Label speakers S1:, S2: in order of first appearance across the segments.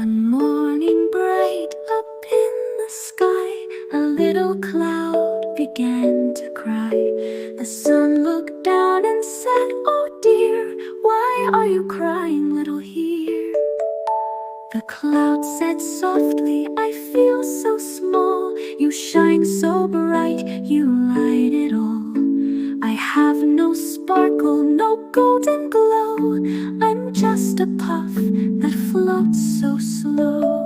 S1: One morning bright up in the sky, a little cloud began to cry. The sun looked down and said, "Oh dear, why are you crying, little here?" The cloud said softly, "I feel so small. You shine so bright, you light it all. I have no sparkle, no golden glow. I'm just a puff that floats so slow."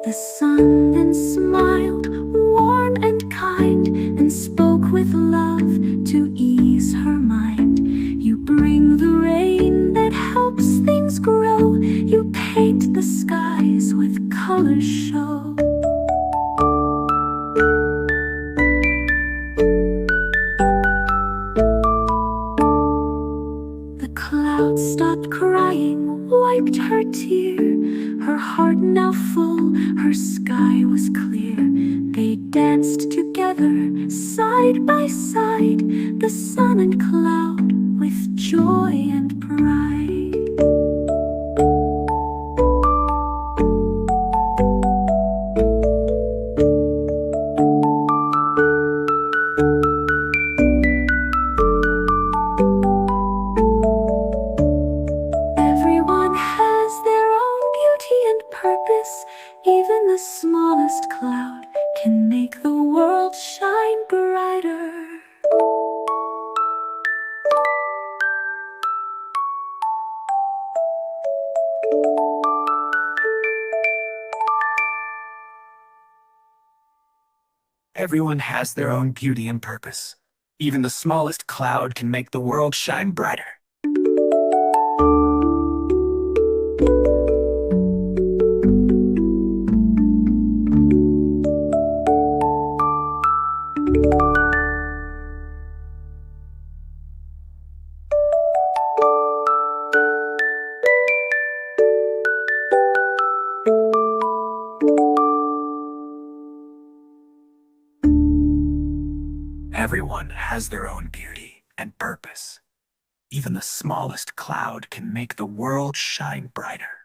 S1: The sun then smiled, warm and kind, and spoke with love to ease her mind. "You bring the rain that helps things grow. You paint the skies with colors show." The cloud stopped crying, wiped her tear. Her heart now full, her sky was clear. They danced together, side by side, the sun and cloud, with joy and pride. Everyone has their own beauty and purpose. Even the smallest cloud can make the world shine brighter.
S2: Everyone has their own beauty and purpose. Even the smallest cloud can make the world shine brighter. Everyone has their own beauty and purpose. Even the smallest cloud can make the world shine brighter.